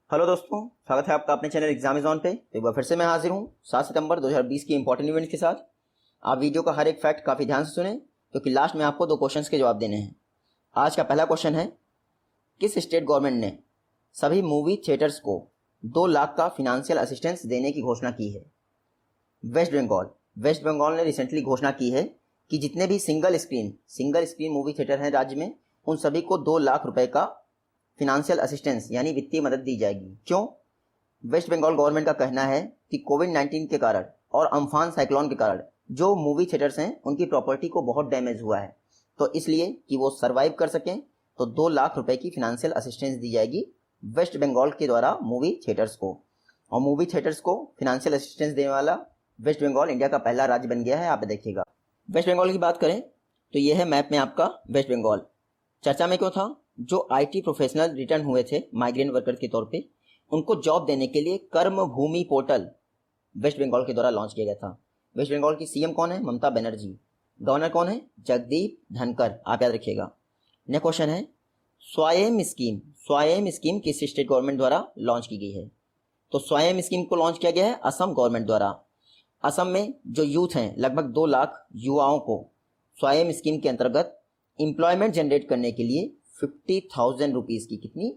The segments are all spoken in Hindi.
हेलो दोस्तों, स्वागत है आपका अपने चैनल एग्जाम इज ऑन पे। एक बार फिर से मैं हाजिर हूँ 7 सितंबर 2020 की इंपॉर्टेंट इवेंट्स के साथ। आप वीडियो का हर एक फैक्ट काफ़ी ध्यान से सुने क्योंकि लास्ट में आपको 2 क्वेश्चंस के जवाब देने हैं। आज का पहला क्वेश्चन है, किस स्टेट गवर्नमेंट ने सभी मूवी थिएटर्स को 2 लाख का फिनेंशियल असिस्टेंस देने की घोषणा की है? वेस्ट बंगाल। वेस्ट बंगाल ने रिसेंटली घोषणा की है कि जितने भी सिंगल स्क्रीन मूवी थिएटर हैं राज्य में, उन सभी को 2 लाख रुपए का फिनेंशियल असिस्टेंस यानी वित्तीय मदद दी जाएगी। क्यों? वेस्ट बंगाल गवर्नमेंट का कहना है कि कोविड-19 के कारण और अम्फान साइक्लोन के कारण जो मूवी थिएटर्स हैं उनकी प्रॉपर्टी को बहुत डैमेज हुआ है, तो इसलिए कि वो सर्वाइव कर सकें तो 2 लाख रुपए की फिनेंशियल असिस्टेंस दी जाएगी वेस्ट बंगाल के द्वारा मूवी थिएटर्स को। और मूवी थिएटर्स को फिनेंशियल असिस्टेंस देने वाला वेस्ट बंगाल इंडिया का पहला राज्य बन गया है। आप देखिएगा, वेस्ट बंगाल की बात करें तो यह है मैप में आपका वेस्ट बंगाल। चर्चा में क्यों था? जो आईटी प्रोफेशनल रिटर्न हुए थे माइग्रेंट वर्कर के तौर पे, उनको जॉब देने के लिए कर्म भूमि पोर्टल वेस्ट बंगाल के द्वारा लॉन्च किया गया था। वेस्ट बंगाल की सीएम कौन है? ममता बनर्जी। गवर्नर कौन है? जगदीप धनखड़। आप याद रखिएगा। नेक्स्ट क्वेश्चन है, स्वायम स्कीम किस स्टेट गवर्नमेंट द्वारा लॉन्च की गई है? तो स्वायम स्कीम को लॉन्च किया गया है असम गवर्नमेंट द्वारा। असम में जो यूथ हैं, लगभग 2 लाख युवाओं को स्वायम स्कीम के अंतर्गत एम्प्लॉयमेंट जनरेट करने के लिए 50,000 रुपीज़ की, कितनी?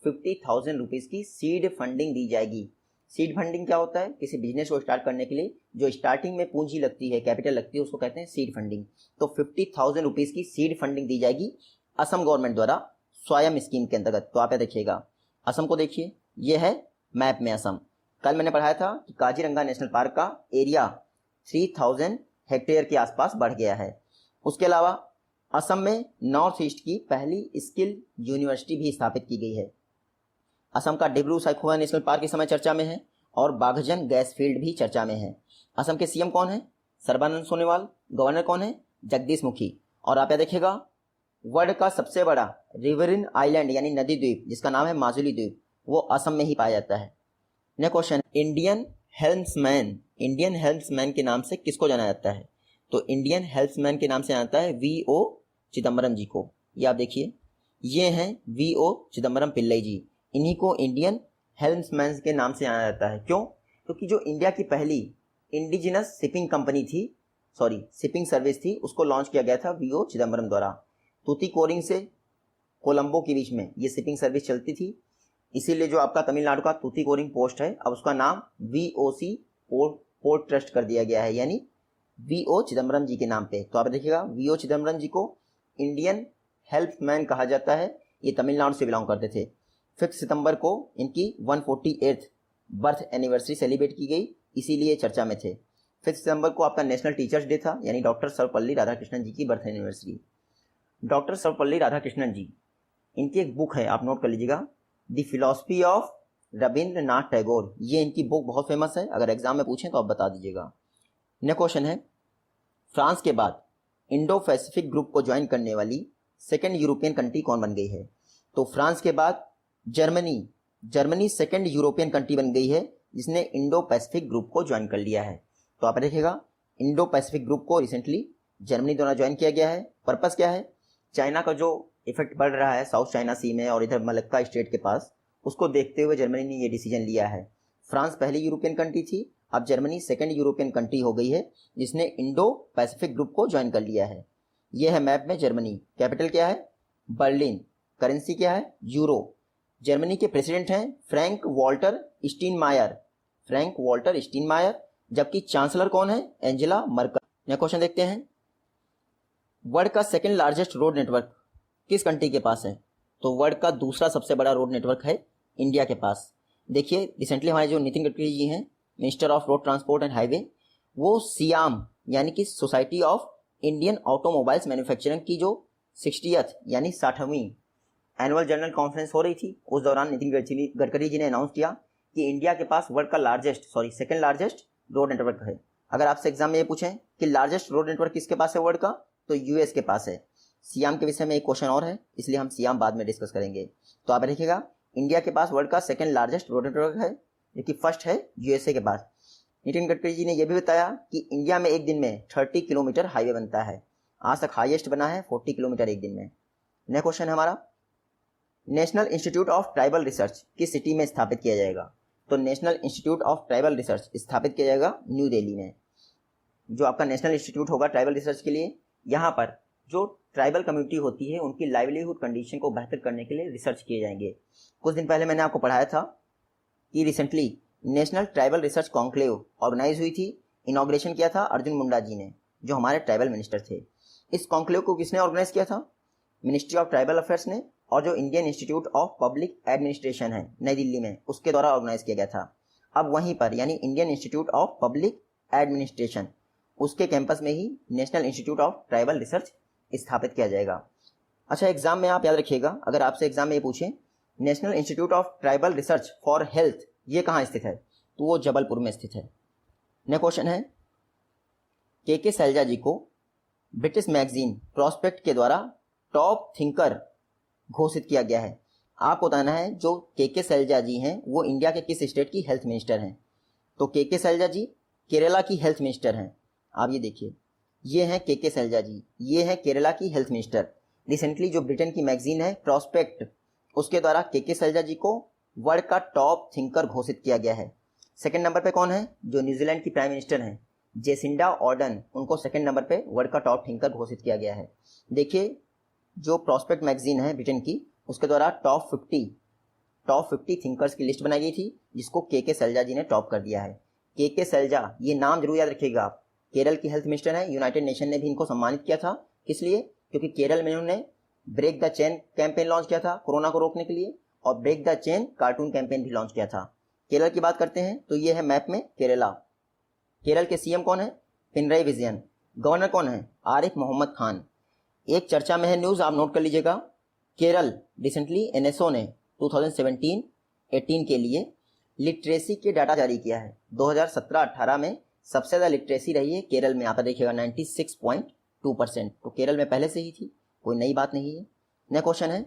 50,000 रुपीज़ की सीड फंडिंग दी जाएगी। सीड फंडिंग क्या होता है? किसी बिजनेस को स्टार्ट करने के लिए जो स्टार्टिंग में पूंजी लगती है, कैपिटल लगती है, उसको कहते हैं सीड फंडिंग। तो 50,000 रुपीज़ की सीड फंडिंग दी जाएगी असम गवर्नमेंट द्वारा स्वायम स्कीम के अंतर्गत। तो आप याद रखिएगा, असम को देखिए, ये है मैप में असम। कल मैंने पढ़ाया था कि काजीरंगा नेशनल पार्क का एरिया 3000 हेक्टेयर के आसपास बढ़ गया है। उसके अलावा असम में नॉर्थ ईस्ट की पहली स्किल यूनिवर्सिटी भी स्थापित की गई है। असम का डिब्रू साइखोवा नेशनल पार्क इस समय चर्चा में है और बाघजन गैस फील्ड भी चर्चा में है। असम के सीएम कौन है? सर्बानंद सोनोवाल। गवर्नर कौन है? जगदीश मुखी। और आप याद देखिएगा, वर्ल्ड का सबसे बड़ा रिवरिन आइलैंड यानी नदी द्वीप जिसका नाम है माजुली द्वीप, वो असम में ही पाया जाता है। नेक्स्ट क्वेश्चन, इंडियन हेल्प्समैन के नाम से किसको जाना जाता है? तो इंडियन हेल्प्समैन के नाम से जाना जाता है वीओ चिदम्बरम जी को। ये आप देखिए, ये हैं वीओ चिदम्बरम पिल्लई जी। इन्हीं को इंडियन हेल्प्समैन के नाम से जाना जाता है। क्यों? क्योंकि जो इंडिया की पहली इंडिजिनस शिपिंग सर्विस थी, उसको लॉन्च किया गया था वीओ चिदम्बरम द्वारा। तूतीकोरिन से कोलंबो के बीच में ये शिपिंग सर्विस चलती थी। इसीलिए जो आपका तमिलनाडु का तूतीकोरिन पोस्ट है, अब उसका नाम वीओसी पोर्ट ट्रस्ट कर दिया गया है, यानी वीओ चिदम्बरम जी के नाम पे। तो आप देखिएगा, वीओ चिदम्बरम जी को इंडियन हेल्प्समैन कहा जाता है। ये तमिलनाडु से बिलोंग करते थे। 5 सितंबर को इनकी 148th बर्थ एनिवर्सरी सेलिब्रेट की गई, इसीलिए चर्चा में थे। 5 सितंबर को आपका नेशनल टीचर्स डे था, यानी डॉक्टर सर्वपल्ली राधाकृष्णन जी की birth anniversary. Doctor Sarvepalli Radhakrishnan ji, इनकी एक बुक है, आप नोट कर लीजिएगा, the philosophy of Rabindranath Tagore. ये इनकी बुक बहुत फेमस है, अगर एग्जाम में पूछें तो आप बता दीजिएगा। नेक्स्ट क्वेश्चन है, फ्रांस के बाद इंडो पैसिफिक ग्रुप को ज्वाइन करने वाली सेकेंड यूरोपियन कंट्री कौन बन गई है? तो फ्रांस के बाद जर्मनी सेकेंड यूरोपियन कंट्री बन गई है जिसने इंडो पैसिफिक ग्रुप को ज्वाइन कर लिया है। तो आप देखिएगा, इंडो पैसिफिक ग्रुप को रिसेंटली जर्मनी द्वारा ज्वाइन किया गया है। पर्पस क्या है? चाइना का जो इफेक्ट बढ़ रहा है साउथ चाइना सी में और इधर मलक्का स्टेट के पास, उसको देखते हुए जर्मनी ने ये डिसीजन लिया है। फ्रांस पहली यूरोपियन कंट्री थी, अब जर्मनी सेकेंड यूरोपियन कंट्री हो गई है जिसने इंडो पैसिफिक ग्रुप को ज्वाइन कर लिया है। यह है मैप में जर्मनी। कैपिटल क्या है? बर्लिन। करेंसी क्या है? यूरो। जर्मनी के प्रेसिडेंट हैं फ्रैंक वॉल्टर स्टीनमायर, जबकि चांसलर कौन है? Angela Merkel. नेक्स्ट क्वेश्चन देखते हैं, वर्ल्ड का सेकेंड लार्जेस्ट रोड नेटवर्क किस कंट्री के पास है? तो वर्ल्ड का दूसरा सबसे बड़ा रोड नेटवर्क है इंडिया के पास। देखिए, रिसेंटली हमारे जो नितिन गडकरी जी हैं, minister of road transport and highway, वो सियाम यानी कि society of Indian automobiles manufacturing की जो 60th यानी 60वीं एनुअल जनरल कॉन्फ्रेंस हो रही थी, उस दौरान नितिन गडकरी जी ने अनाउंस किया कि इंडिया के पास वर्ल्ड का सेकेंड लार्जेस्ट रोड नेटवर्क है। अगर आपसे एग्जाम में ये पूछें कि लार्जेस्ट रोड नेटवर्क किसके पास है वर्ल्ड का, तो यूएस के पास है। सियाम के विषय में एक क्वेश्चन और है, इसलिए हम सियाम बाद में डिस्कस करेंगे। तो आप देखिएगा, इंडिया के पास वर्ल्ड का सेकेंड लार्जेस्ट रोड नेटवर्क है, जो कि फर्स्ट है यूएसए के पास। नितिन गडकरी जी ने यह भी बताया कि इंडिया में एक दिन में 30 किलोमीटर हाईवे बनता है। आज तक हाईएस्ट बना है 40 किलोमीटर एक दिन में। नेक्स्ट क्वेश्चन है हमारा, national institute of tribal research किस सिटी में स्थापित किया जाएगा? तो national institute of tribal research स्थापित किया जाएगा न्यू दिल्ली में। जो आपका नेशनल इंस्टीट्यूट होगा ट्राइबल रिसर्च के लिए, यहाँ पर जो ट्राइबल कम्युनिटी होती है उनकी लाइवलीहुड कंडीशन को बेहतर करने के लिए रिसर्च किए जाएंगे। कुछ दिन पहले मैंने आपको पढ़ाया था कि recently national tribal research conclave organise हुई थी। इनॉग्रेशन किया था अर्जुन मुंडा जी ने, जो हमारे ट्राइबल मिनिस्टर थे। इस कॉन्क्लेव को किसने ऑर्गेनाइज किया था? मिनिस्ट्री ऑफ ट्राइबल अफेयर्स ने, और जो Indian institute of public administration है नई दिल्ली में, उसके द्वारा ऑर्गेनाइज किया गया था। अब वहीं पर यानी Indian institute of public administration, उसके कैंपस में ही national institute of tribal research स्थापित किया जाएगा। अच्छा, एग्जाम में आप याद रखिएगा, अगर आपसे एग्जाम में ये पूछें national institute of tribal research for health ये कहाँ स्थित है, तो वो जबलपुर में स्थित है। नेक्स्ट क्वेश्चन है, के सैलजा जी को ब्रिटिश मैगजीन प्रॉस्पेक्ट के द्वारा टॉप थिंकर घोषित किया गया है। आपको बताना है जो के सैलजा जी हैं वो इंडिया के किस स्टेट की हेल्थ मिनिस्टर हैं? तो के सैलजा जी केरला की हेल्थ मिनिस्टर हैं। आप ये देखिए, ये हैं के सैलजा जी, ये हैं केरला की हेल्थ मिनिस्टर। रिसेंटली जो ब्रिटेन की मैगजीन है प्रॉस्पेक्ट, उसके द्वारा के सैलजा जी को वर्ल्ड का टॉप थिंकर घोषित किया गया है। सेकंड नंबर पे कौन है? जो न्यूजीलैंड की प्राइम मिनिस्टर हैं जेसिंडा ऑर्डन, उनको सेकंड नंबर पे वर्ल्ड का टॉप थिंकर घोषित किया गया है। देखिए, जो प्रॉस्पेक्ट मैगजीन है ब्रिटेन की, उसके द्वारा टॉप 50 थिंकर्स की लिस्ट बनाई गई थी, जिसको के सैलजा जी ने टॉप कर दिया है। के सैलजा, ये नाम जरूर याद रखिएगा आप। केरल की हेल्थ मिनिस्टर हैं। यूनाइटेड नेशन ने भी इनको सम्मानित किया था। किस लिए? क्योंकि केरल में उन्होंने break the chain campaign launch किया था कोरोना को रोकने के लिए, और break the chain cartoon campaign भी लॉन्च किया था। केरल की बात करते हैं तो ये है मैप में केरला। केरल के सीएम कौन है? पिनराई विजयन। गवर्नर कौन है? आरिफ मोहम्मद खान। एक चर्चा में है न्यूज़, आप नोट कर लीजिएगा। केरल रिसेंटली एनएसओ ने 2017-18 के लिए लिटरेसी के डाटा जारी किया है। 2017-18 में सबसे ज़्यादा लिटरेसी रही है केरल में। यहाँ पर देखिएगा 96.2%, तो केरल में पहले से ही थी, कोई नई बात नहीं है। नेक्स्ट क्वेश्चन है,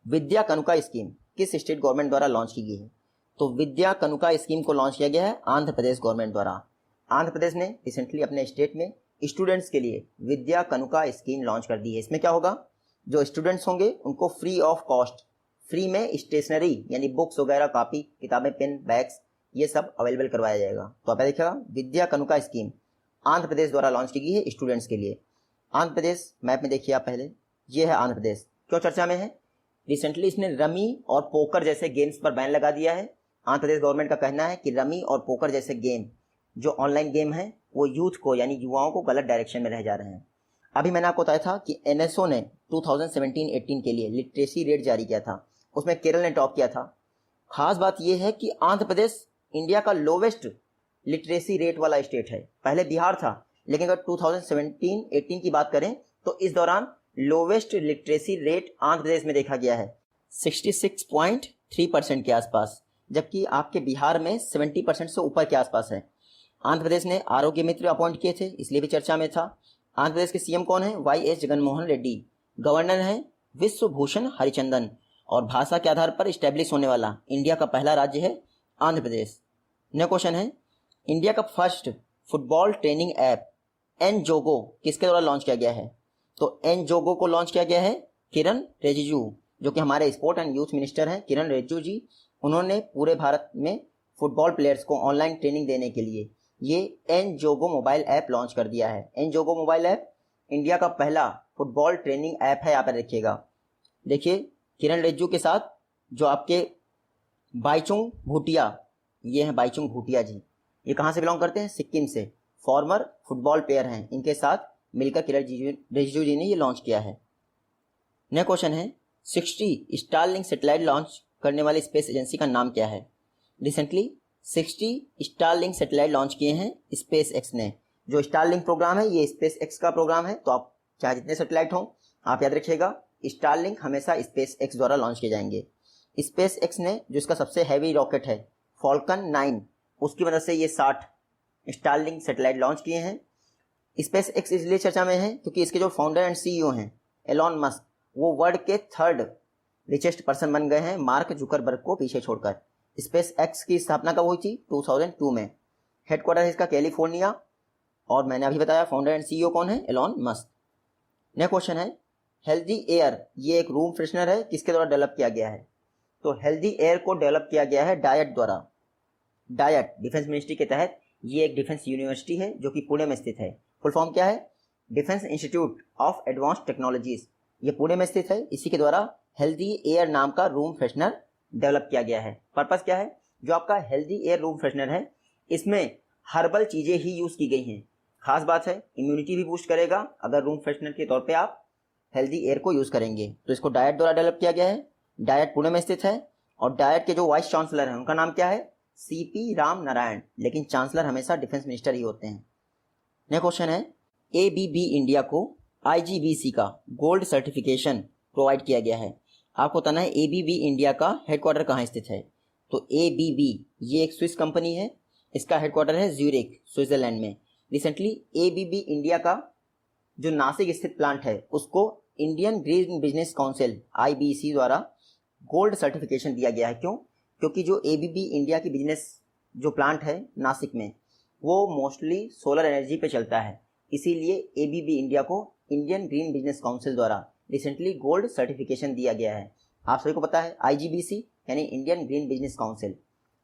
विद्या कनुका स्कीम किस स्टेट गवर्नमेंट द्वारा लॉन्च की गई है? तो विद्या कनुका स्कीम को लॉन्च किया गया है आंध्र प्रदेश गवर्नमेंट द्वारा। आंध्र प्रदेश ने रिसेंटली अपने स्टेट में स्टूडेंट्स के लिए विद्या कनुका स्कीम लॉन्च कर दी है। इसमें क्या होगा, जो स्टूडेंट्स होंगे उनको फ्री ऑफ कॉस्ट, फ्री में स्टेशनरी यानी बुक्स वगैरह, कॉपी किताबें, पेन, बैग्स, ये सब अवेलेबल करवाया जाएगा। तो आप देखिएगा, विद्या कनुका स्कीम आंध्र प्रदेश द्वारा लॉन्च की गई है स्टूडेंट्स के लिए। आंध्र प्रदेश मैप में देखिए आप पहले, ये है आंध्र प्रदेश। क्यों चर्चा में है? रिसेंटली इसने रमी और पोकर जैसे गेम्स पर बैन लगा दिया है। आंध्र प्रदेश गवर्नमेंट का कहना है कि रमी और पोकर जैसे गेम, जो ऑनलाइन गेम है, वो यूथ को यानी युवाओं को गलत डायरेक्शन में रह जा रहे हैं। अभी मैंने आपको बताया था कि एनएसओ ने 2017-18 के लिए लिटरेसी रेट जारी किया था, उसमें केरल ने टॉप किया था। खास बात यह है कि आंध्र प्रदेश इंडिया का लोवेस्ट लिटरेसी रेट वाला स्टेट है। पहले बिहार था, लेकिन अगर 2017-18 की बात करें तो इस दौरान lowest literacy rate Andhra Pradesh में देखा गया है 66.3% के आसपास, जबकि आपके बिहार में 70% से ऊपर के आसपास है। आंध्र प्रदेश ने आरोग्य मित्र अपॉइंट किए थे, इसलिए भी चर्चा में था। आंध्र प्रदेश के सीएम कौन है? वाई.एस. जगनमोहन रेड्डी। गवर्नर है विश्वभूषण हरिचंदन। और भाषा के आधार पर स्टैब्लिश होने वाला इंडिया का पहला राज्य है आंध्र प्रदेश। नेक्स्ट क्वेश्चन है, इंडिया का फर्स्ट फुटबॉल ट्रेनिंग ऐप एन जोगो किसके द्वारा लॉन्च किया गया है? तो एन जोगो को लॉन्च किया गया है किरण रिजिजू, जो कि हमारे स्पोर्ट एंड यूथ मिनिस्टर हैं किरण रिजिजू जी। उन्होंने पूरे भारत में फुटबॉल प्लेयर्स को ऑनलाइन ट्रेनिंग देने के लिए ये एन जोगो मोबाइल ऐप लॉन्च कर दिया है। एन जोगो मोबाइल ऐप इंडिया का पहला फुटबॉल ट्रेनिंग ऐप है। यहाँ पर देखिएगा, देखिए किरण रिजिजू के साथ जो आपके बाईचुंग भूटिया, ये हैं बाईचुंग भूटिया जी। ये कहाँ से बिलोंग करते हैं? सिक्किम से, फॉर्मर फुटबॉल प्लेयर हैं। इनके साथ मिलकर किरण रिजिजू जी ने ये लॉन्च किया है। नेक्स्ट क्वेश्चन है, 60 स्टारलिंक सैटेलाइट लॉन्च करने वाली स्पेस एजेंसी का नाम क्या है? रिसेंटली 60 स्टारलिंक सैटेलाइट लॉन्च किए हैं स्पेस एक्स ने। जो स्टारलिंक प्रोग्राम है ये स्पेस एक्स का प्रोग्राम है, तो आप चाहे जितने सैटेलाइट हों, आप याद रखिएगा स्टारलिंक हमेशा स्पेस एक्स द्वारा लॉन्च किए जाएंगे। स्पेस एक्स ने जो इसका सबसे हैवी रॉकेट है फॉल्कन 9, उसकी मदद से ये 60 स्टारलिंक सैटेलाइट लॉन्च किए हैं। स्पेस एक्स इसलिए चर्चा में है क्योंकि इसके जो फाउंडर एंड सीईओ हैं एलॉन मस्क, वो वर्ल्ड के 3rd रिचेस्ट पर्सन बन गए हैं मार्क जुकरबर्ग को पीछे छोड़कर। स्पेस एक्स की स्थापना कब हुई थी? 2002 में। हेडक्वार्टर है इसका कैलिफोर्निया, और मैंने अभी बताया फाउंडर एंड सीईओ कौन है? Elon Musk. नेक्स्ट क्वेश्चन है, हेल्दी एयर ये एक रूम फ्रेशनर है, किसके द्वारा डेवलप किया गया है? तो हेल्दी एयर को डेवलप किया गया है डायट द्वारा। डायट डिफेंस मिनिस्ट्री के तहत, ये एक डिफेंस यूनिवर्सिटी है जो कि पुणे में स्थित है। फुल फॉर्म क्या है? Defence institute of advanced technologies, ये पुणे में स्थित है। इसी के द्वारा हेल्दी एयर नाम का रूम फ्रेशनर डेवलप किया गया है। पर्पस क्या है? जो आपका हेल्दी एयर रूम फ्रेशनर है, इसमें हर्बल चीज़ें ही यूज़ की गई हैं। खास बात है, इम्यूनिटी भी बूस्ट करेगा अगर रूम फ्रेशनर के तौर पे आप हेल्दी एयर को यूज़ करेंगे। तो इसको डायट द्वारा डेवलप किया गया है। डायट पुणे में स्थित है और डायट के जो वाइस चांसलर हैं उनका नाम क्या है? सीपी राम नारायण, लेकिन चांसलर हमेशा डिफेंस मिनिस्टर ही होते हैं। नेक्स्ट क्वेश्चन है, एबीबी इंडिया को आईजीबीसी का गोल्ड सर्टिफिकेशन प्रोवाइड किया गया है। आपको बताना है एबीबी इंडिया का हेडक्वार्टर कहाँ स्थित है। तो एबीबी ये एक स्विस कंपनी है, इसका हेडक्वार्टर है ज्यूरिख स्विट्जरलैंड में। रिसेंटली एबीबी इंडिया का जो नासिक स्थित प्लांट है उसको Indian green business council IBC द्वारा गोल्ड सर्टिफिकेशन दिया गया है। क्यों? क्योंकि जो एबीबी इंडिया की बिजनेस जो प्लांट है नासिक में, वो मोस्टली सोलर एनर्जी पे चलता है, इसीलिए एबीबी इंडिया को इंडियन ग्रीन बिजनेस काउंसिल द्वारा रिसेंटली गोल्ड सर्टिफिकेशन दिया गया है। आप सभी को पता है आईजीबीसी यानी इंडियन ग्रीन बिजनेस काउंसिल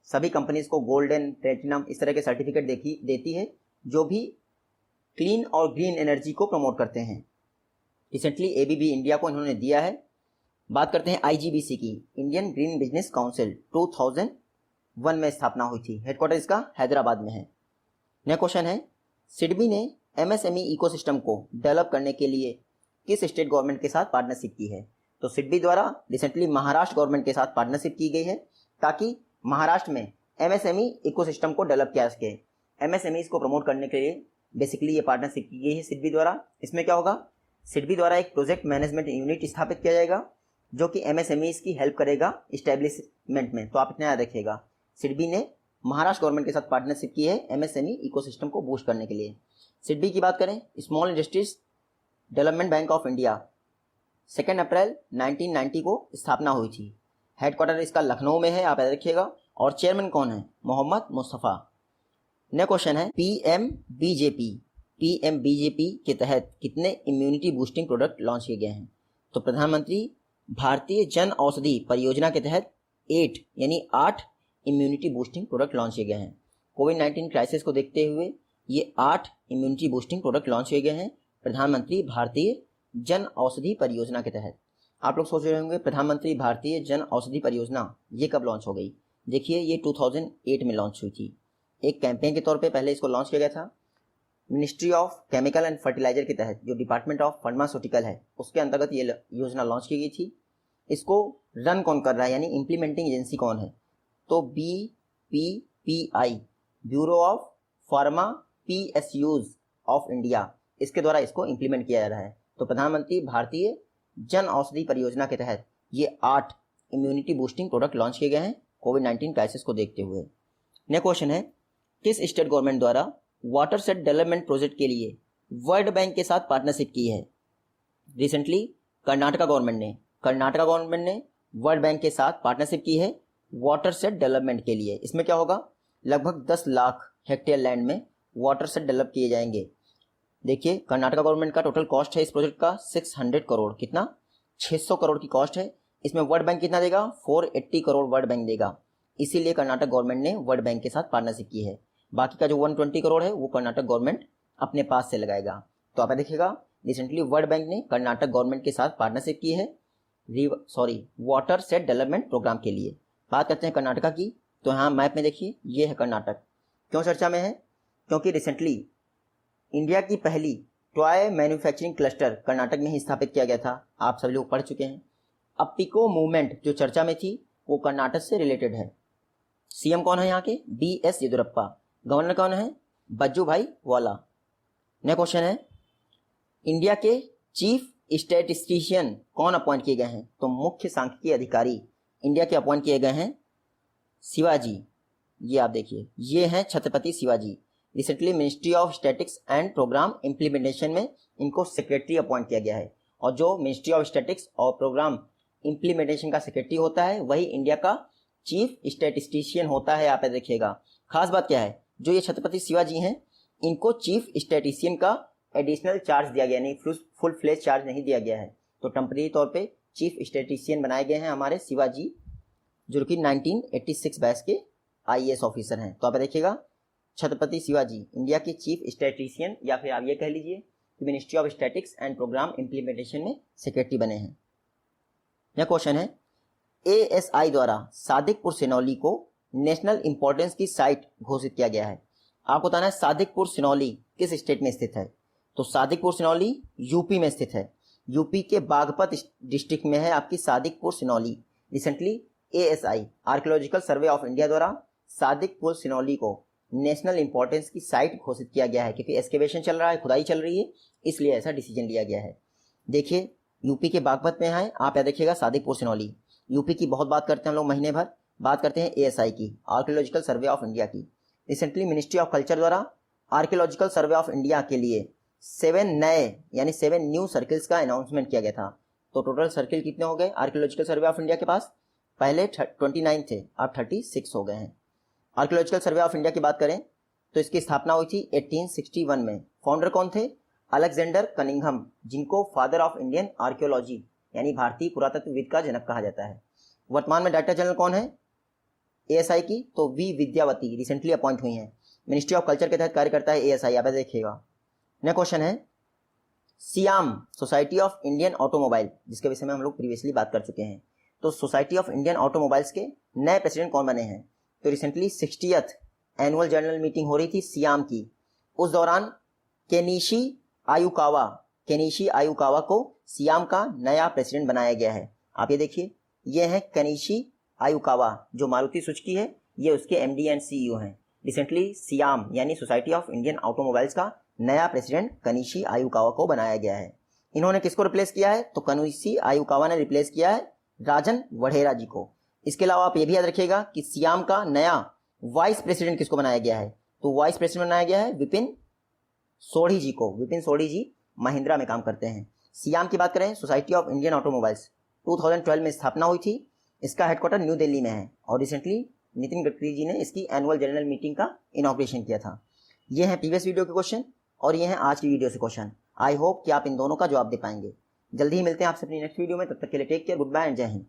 सभी कंपनीज को गोल्डन, प्लेटिनम इस तरह के सर्टिफिकेट देती है जो भी क्लीन और ग्रीन एनर्जी को प्रमोट करते हैं। रिसेंटली एबीबी इंडिया को इन्होंने दिया है। बात करते हैं आईजीबीसी की, इंडियन ग्रीन बिजनेस काउंसिल 2001 में स्थापना हुई थी। हेडक्वार्टर इसका हैदराबाद में है। नेक्स्ट क्वेश्चन है, सिडबी ने एमएसएमई इकोसिस्टम को डेवलप करने के लिए किस स्टेट गवर्नमेंट के साथ पार्टनरशिप की है? तो सिडबी द्वारा रिसेंटली महाराष्ट्र गवर्नमेंट के साथ पार्टनरशिप की गई है ताकि महाराष्ट्र में एमएसएमई इकोसिस्टम को डेवलप किया सके। एमएसएमईज को प्रमोट करने के लिए बेसिकली ये पार्टनरशिप की गई है सिडबी द्वारा। इसमें क्या होगा? सिडबी द्वारा एक प्रोजेक्ट मैनेजमेंट यूनिट स्थापित किया जाएगा जो कि एमएसएमईज की हेल्प करेगा इस्टेब्लिशमेंट में। तो आप इतना याद रखिएगा, सिडबी ने महाराष्ट्र गवर्नमेंट के साथ पार्टनरशिप की है एमएसएमई इकोसिस्टम को बूस्ट करने के लिए। सिडबी की बात करें, small industries development bank of India 2 अप्रैल 1990 को स्थापना हुई थी। हेडक्वार्टर इसका लखनऊ में है, आप याद रखिएगा। और चेयरमैन कौन है? मोहम्मद मुस्तफ़ा। नेक्स्ट क्वेश्चन है, पीएमबीजेपी के तहत कितने इम्यूनिटी बूस्टिंग प्रोडक्ट लॉन्च किए गए हैं? तो प्रधानमंत्री भारतीय जन औषधि परियोजना के तहत 8 इम्यूनिटी बूस्टिंग प्रोडक्ट लॉन्च किए गए हैं। कोविड-19 क्राइसिस को देखते हुए ये 8 इम्यूनिटी बूस्टिंग प्रोडक्ट लॉन्च किए गए हैं प्रधानमंत्री भारतीय जन औषधि परियोजना के तहत। आप लोग सोच रहे होंगे प्रधानमंत्री भारतीय जन औषधि परियोजना ये कब लॉन्च हो गई? देखिए, ये 2008 में लॉन्च हुई थी। एक कैंपेन के तौर पे पहले इसको लॉन्च किया गया था। Ministry of chemical and fertiliser के तहत जो डिपार्टमेंट ऑफ फार्मास्यूटिकल है उसके अंतर्गत ये योजना लॉन्च की गई थी। इसको रन कौन कर रहा है यानी इम्प्लीमेंटिंग एजेंसी कौन है? तो BPPI bureau of pharma PSUs of India, इसके द्वारा इसको इम्प्लीमेंट किया जा रहा है। तो प्रधानमंत्री भारतीय जन औषधि परियोजना के तहत ये 8 इम्यूनिटी बूस्टिंग प्रोडक्ट लॉन्च किए गए हैं कोविड-19 क्राइसिस को देखते हुए। नेक्स्ट क्वेश्चन है, किस स्टेट गवर्नमेंट द्वारा वाटर सेट डेवलपमेंट प्रोजेक्ट के लिए वर्ल्ड बैंक के साथ पार्टनरशिप की है? रिसेंटली कर्नाटका गवर्नमेंट ने वर्ल्ड बैंक के साथ पार्टनरशिप की है वाटर सेट डेवलपमेंट के लिए। इसमें क्या होगा? लगभग 10 लाख हेक्टेयर लैंड में वाटर सेट डेवलप किए जाएंगे। देखिए, कर्नाटका गवर्नमेंट का टोटल कॉस्ट है इस प्रोजेक्ट का 600 करोड़। कितना? 600 करोड़ की कॉस्ट है। इसमें वर्ल्ड बैंक कितना देगा? 480 करोड़ वर्ल्ड बैंक देगा। इसीलिए कर्नाटक गवर्नमेंट ने वर्ल्ड बैंक के साथ पार्टनरशिप की है। बाकी का जो 120 करोड़ है वो कर्नाटक गवर्नमेंट अपने पास से लगाएगा। तो आप देखिएगा, रिसेंटली वर्ल्ड बैंक ने कर्नाटक गवर्नमेंट के साथ पार्टनरशिप की है वाटर सेट डेवलपमेंट प्रोग्राम के लिए। बात करते हैं कर्नाटका की, तो यहाँ मैप में देखिए ये है कर्नाटक। क्यों चर्चा में है? क्योंकि रिसेंटली इंडिया की पहली टॉय मैन्युफैक्चरिंग क्लस्टर कर्नाटक में ही स्थापित किया गया था। आप सभी लोग पढ़ चुके हैं। अपिको मूवमेंट जो चर्चा में थी वो कर्नाटक से रिलेटेड है। सीएम कौन है यहाँ के? BS येदियुरप्पा। गवर्नर कौन है? बज्जू भाई वाला। नेक्स्ट क्वेश्चन है, इंडिया के चीफ स्टैटिस्टिशियन कौन अपॉइंट किए गए हैं? तो मुख्य सांख्यिकी अधिकारी इंडिया के अपॉइंट किए गए हैं शिवाजी। ये आप देखिए, ये हैं Chhatrapati Shivaji. Recently ministry of statics and programme implementation में इनको सेक्रेटरी अपॉइंट किया गया है। और जो मिनिस्ट्री ऑफ स्टैटिक्स और प्रोग्राम इम्प्लीमेंटेशन का सेक्रेटरी होता है वही इंडिया का चीफ स्टैटिस्टिशियन होता है। आप देखिएगा, खास बात क्या है, जो ये छत्रपति शिवाजी हैं इनको चीफ स्टैटिस्टिशियन का एडिशनल चार्ज दिया गया, नहीं फुल फ्लेज चार्ज नहीं दिया गया है। तो तो टेम्परेरी तौर पे चीफ स्टैटिस्टिशियन बनाए गए हैं हमारे शिवाजी, जो कि 1986 बैच के IAS ऑफिसर हैं। तो आप देखिएगा छत्रपति शिवाजी इंडिया के चीफ स्टैटिस्टिशियन, या फिर आप ये कह लीजिए कि ministry of statics and programme implementation में सेक्रेटरी बने हैं। यह क्वेश्चन है, ASI द्वारा सादिकपुर सिनौली को नेशनल इंपॉर्टेंस की साइट घोषित किया गया है। आपको बताना है सादिकपुर सिनौली किस स्टेट में स्थित है। तो सादिकपुर सिनौली यूपी में स्थित है। यूपी के बागपत डिस्ट्रिक्ट में है आपकी Sadikpur Sinauli. Recently ASI archaeological survey of India द्वारा सादिकपुर सिनौली को नेशनल इंपॉर्टेंस की साइट घोषित किया गया है, क्योंकि एक्सकेवेशन चल रहा है, खुदाई चल रही है, इसलिए ऐसा डिसीजन लिया गया है। देखिए यूपी के बागपत में है, आप यहाँ देखिएगा सादिकपुर सिनौली। यूपी की बहुत बात करते हैं हम लोग, महीने भर बात करते हैं ASI की, आर्कियोलॉजिकल सर्वे ऑफ इंडिया की। रिसेंटली मिनिस्ट्री ऑफ कल्चर द्वारा आर्कियोलॉजिकल सर्वे ऑफ इंडिया के लिए 7 नए यानी 7 न्यू सर्किल्स का अनाउंसमेंट किया गया था। तो टोटल सर्किल कितने हो गए आर्कियोलॉजिकल सर्वे ऑफ इंडिया के पास? पहले 29 थे, अब 36 हो गए हैं। आर्कियोलॉजिकल सर्वे ऑफ इंडिया की बात करें तो इसकी स्थापना हुई थी 1861 में। फाउंडर कौन थे? अलेक्जेंडर कनिंघम, जिनको फादर ऑफ इंडियन आर्कियोलॉजी यानी भारतीय पुरातत्वविद का जनक कहा जाता है। वर्तमान में डायरेक्टर जनरल कौन है ASI की? तो V विद्यावती रिसेंटली अपॉइंट हुई हैं। मिनिस्ट्री ऑफ कल्चर के तहत कार्य करता है ASI, आप देखिएगा। नेक्स्ट क्वेश्चन है, SIAM society of Indian automobile, जिसके विषय में हम लोग प्रीवियसली बात कर चुके हैं। तो सोसाइटी ऑफ इंडियन ऑटोमोबाइल्स के नए प्रेसिडेंट कौन बने हैं? तो recently 60th annual general meeting हो रही थी सियाम की। उस दौरान केनिशी आयुकावा को सियाम का नया प्रेसिडेंट बनाया गया है। आप ये देखिए, ये है केनिशी आयुकावा, जो मारुति सुजुकी है, ये उसके MD एंड CEO हैं। रिसेंटली सियाम यानी सोसाइटी ऑफ इंडियन ऑटोमोबाइल्स का नया प्रेसिडेंट कनिशी आयुकावा को बनाया गया है। इन्होंने किसको रिप्लेस किया है? तो कनिशी आयुकावा ने रिप्लेस किया है राजन वढेरा जी को। इसके अलावा आप ये भी याद रखिएगा कि सियाम का नया वाइस प्रेसिडेंट किसको बनाया गया है? तो वाइस प्रेसिडेंट बनाया गया है विपिन सोढ़ी जी को। विपिन सोढ़ी जी महिंद्रा में काम करते हैं। सियाम की बात करें, सोसाइटी ऑफ इंडियन ऑटोमोबाइल्स 2012 में स्थापना हुई थी। इसका हेडक्वार्टर न्यू दिल्ली में है और रिसेंटली नितिन गडकरी जी ने इसकी एनुअल जनरल मीटिंग का इनॉग्रेशन किया था। ये है प्रीवियस वीडियो के क्वेश्चन और ये है आज की वीडियो से क्वेश्चन। आई होप कि आप इन दोनों का जवाब दे पाएंगे। जल्दी ही मिलते हैं आपसे अपनी नेक्स्ट वीडियो में, तब तक के लिए take care, goodbye and जय हिंद।